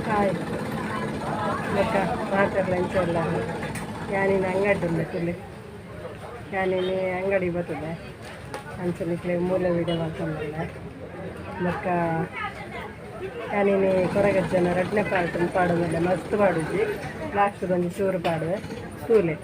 Hi ಲೆಕ್ಕ ಮಾತಾಡಲ್ಲ ಇಂಚಲ್ಲ ಯಾನಿನ ಅಂಗಡಿ ಉಂಟು ತುಳಿ ಯಾನಿನ ಅಂಗಡಿ ಬರ್ತದೆ ಅಂಚಲಿಕ್ಕೆ ಮೂಲ ವೀಡಿಯೋ ಮಾಡ್ಕೊಂಡಲ್ಲ ಲೆಕ್ಕ ಯಾನಿನ ಕೊರಗಜ್ಜನ ಎರಡನೇ ಪಾರ್ಟನ್ನು ಪಾಡೋದಿಲ್ಲ ಮಸ್ತ್ ಪಾಡುಜಿ ಲಾಸ್ಟ್ ಬಂದು ಚೂರು ಪಾಡುವೆ ತೂಲೆ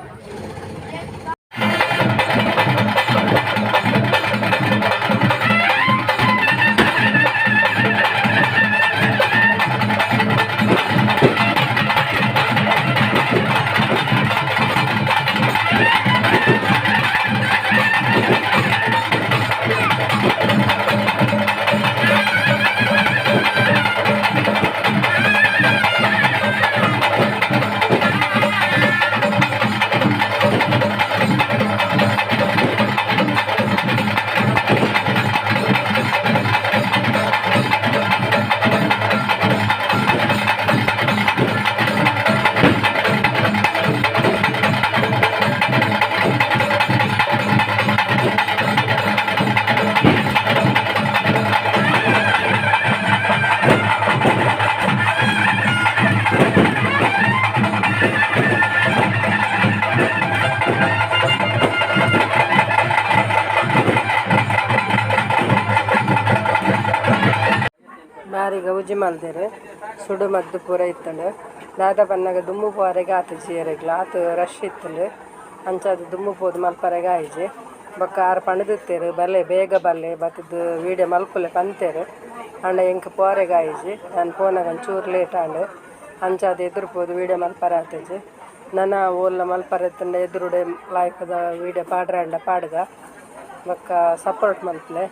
ಬಾರಿಗೆ ಉಜ್ಜಿ ಮಲ್ದೇರು ಸುಡು ಮದ್ದು ಪೂರ ಇತ್ತಂಡು ದಾದ ಬನ್ನಾಗ ದುಮ್ಮು ಪೋರೆಗೆ ಆತು ಜೀರೆಗ್ಲ ಆತು ರಶ್ ಇತ್ತಂಡು ಅಂಚಾದ ದುಮ್ಮು ಪೋದು ಮಲ್ಪರೆಗೆ ಆಯ್ಜಿ ಬೊಕ್ಕ ಆರು ಪಣದಿತ್ತೇರು ಬಲ್ಲೆ ಬೇಗ ಬಲ್ಲೆ ಬತ್ತದು ವೀಡಿಯೋ ಮಲ್ಪುಲೆ ಪಂತೇರು ಅಂಡ ಎಂಕ್ ಪೋರೆಗೆ ಆಯ್ಜಿ ನಾನು ಫೋನಾಗ ಒಂಚೂರು ಲೇಟ್ ಆಂಡು ಅಂಚಾದ ಎದುರು ಪೋದು ವೀಡಿಯೋ ಮಲ್ಪರೆ ಆತೇಜಿ ನನ್ನ ಓಲ್ಲ ಮಲ್ಪರೆ ಎತ್ತಂಡ ಎದುರುಡೆ ಲಾಯ್ಕದ ವೀಡಿಯೋ ಪಾಡ್ರಾಂಡ ಪಾಡ್ಗ ಬೊಕ್ಕ ಸಪೋರ್ಟ್ ಮಲ್ಪಲೆ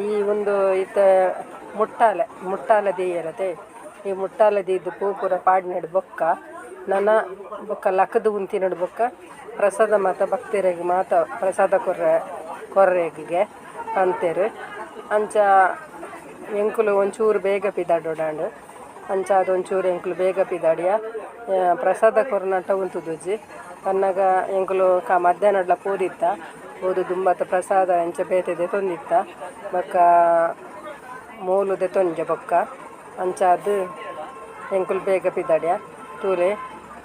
ಈ ಒಂದು ಇತ್ತೆ ಮುಟ್ಟಾಲೆ ದೀಯರತೆ ಈ ಮುಟ್ಟಾಲೆ ದೀದು ಪೂರ ಪಾಡಿನಡು ಬೊಕ್ಕ ನನ್ನ ಬೊಕ್ಕ ಲಕ್ಕದ ಉಂತಿನಡು ಬೊಕ್ಕ ಪ್ರಸಾದ ಮಾತ ಭಕ್ತಿರಿಗೆ ಮಾತ ಪ್ರಸಾದ ಕೊರ್ರೆಗೆ ಅಂತೇರು ಅಂಚ ಎಂಕುಲು ಒಂಚೂರು ಬೇಗ ಪಿದಾಡೋಡಾಂಡು ಅಂಚ ಅದೊಂಚೂರು ಎಂಕುಲು ಬೇಗ ಪಿದಾಡಿಯ ಪ್ರಸಾದ ಕೊರ್ನಟ ಉಂತುದುಜಿ ಅನ್ನಗ ಎಂಕುಲು ಮಧ್ಯಾಹ್ನಡ್ಲ ಪೂದಿತ್ತ ಓದು ದುಂಬತ್ತ ಪ್ರಸಾದ ಎಂಚ ಬೇತೆದೆ ತೊಂದಿತ್ತ ಬೊಕ್ಕ ಮೂಲುದೆ ತೊಂಜೆ ಬೊಕ್ಕ ಅಂಚಾದು ಎಂಕುಲು ಬೇಗ ಪಿದಾಡ್ಯ ತೂಲೆ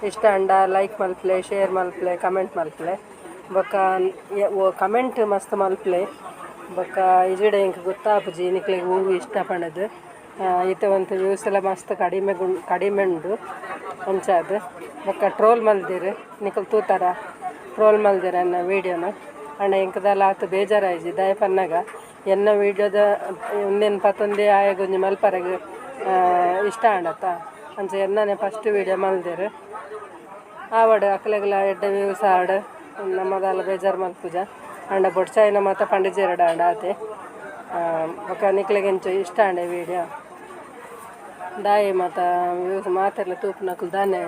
ಇಷ್ಟ ಅಂಡ ಲೈಕ್ ಮಲ್ಪಲೆ ಶೇರ್ ಮಲ್ಪಲೆ ಕಮೆಂಟ್ ಮಲ್ಪಲೆ ಬೊಕ್ಕ ಕಮೆಂಟ್ ಮಸ್ತ್ ಮಲ್ಪಲೆ ಬೊಕ್ಕ ಇಜಿಡೆ ಎಂಕ್ ಗೊತ್ತಾಪುಜಿ ನಿಕ್ಲಿಗೆ ಹೂವು ಇಷ್ಟ ಪಣದು ಈತ ಒಂದು ವ್ಯೂಸ್ ಎಲ್ಲ ಮಸ್ತ್ ಕಡಿಮೆ ಉಂಡು ಅಂಚಾದು ಬೊಕ್ಕ ಟ್ರೋಲ್ ಮಲ್ದಿರು ನಿಕ್ಲು ತೂತಾರ ಟ್ರೋಲ್ ಮಲ್ದಿರ ಅನ್ನ ವೀಡಿಯೋನ ಅಣ್ಣ ಎಂಕದಲ್ಲ ಆತು ಬೇಜಾರಾಯ್ಜಿ ದಯ ಪನ್ನಾಗ ಎನ್ನ ವೀಡಿಯೋದ ಒಂದೇನು ಪತ್ತೊಂದೇ ಆಯಾಗೊಂದು ಮಲ್ಪರೆಗೆ ಇಷ್ಟ ಆಂಡತ್ತ ಅಂಚ ಎನ್ನನೆ ಫಸ್ಟ್ ವೀಡಿಯೋ ಮಲ್ದೇರು ಆವಡು ಅಕ್ಲೆಗ್ಲ ಎಡ್ಡೆ ವ್ಯೂಸ್ ಆಡು ನಮ್ಮದಲ್ಲ ಬೇಜಾರು ಮಲ್ಪುಜ ಅಂಡ ಬೊಡ್ಚಾಯಿನ ಮಾತ ಪಂಡಿಜೆರಡು ಆಂಡ ಆತೆ ಬೊಕ್ಕ ನಿಕ್ಲೆಗೆಂಚು ಇಷ್ಟ ಆಂಡೆ ವೀಡಿಯೋ ದಾಯಿ ಮಾತ ವ್ಯೂಸ್ ಮಾತೆಲ್ಲ ತೂಪು ನಕ್ಲು ದಾನೆ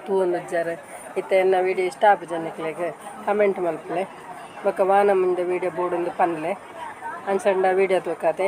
ತೂವೊಂದು ಉಜ್ಜಾರೆ ಇತ್ತ ಎನ್ನ ವೀಡಿಯೋ ಇಷ್ಟ ಆಪುಜ ನಿಕ್ಲೆಗೆ ಕಮೆಂಟ್ ಮಲ್ಪಲೆ ಬೊಕ್ಕ ವಾನ ಮುಂದೆ ವೀಡಿಯೋ ಬೋರ್ಡೊಂದು ಪನ್ಲೆ ಅಂಚಂಡ ವೀಡಿಯೋ ತೂಕತೆ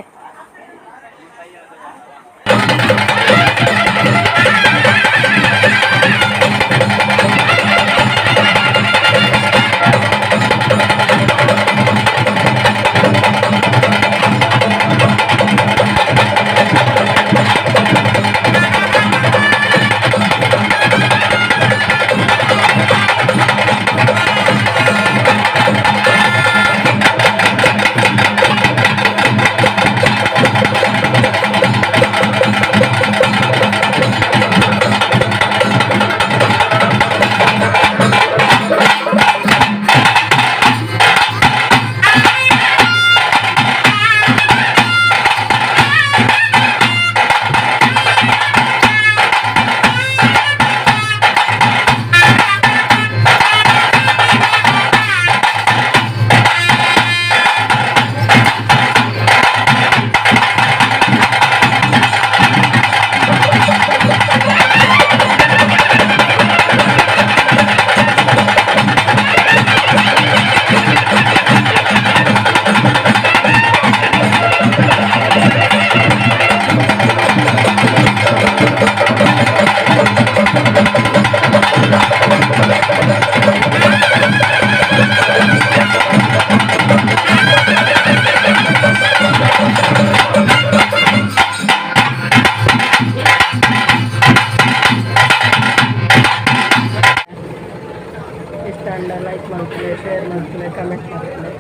ಪಂಡ ಲೈಕ್ ಮಾಡ್ತೀವಿ, ಶೇರ್ ಮಾಡ್ತೀವಿ, ಕಮೆಂಟ್ ಮಾಡ್ತೀವಿ.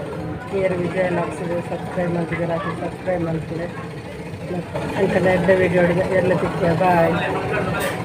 ನಿಯರ್ ವಿಜಯ ಲಾಕ್ಸಿಗೆ ಸಬ್ಸ್ಕ್ರೈಬ್ ಮಾಡ್ತಿದ್ದೀರ, ಅದು ಸಬ್ಸ್ಕ್ರೈಬ್ ಮಾಡ್ತೀವಿ. ಅಂಕಲ್ ಎಡ್ಡೆ ವಿಡಿಯೋ ಎಲ್ಲ ತಿಕ್ಕ ಬಾಯ್.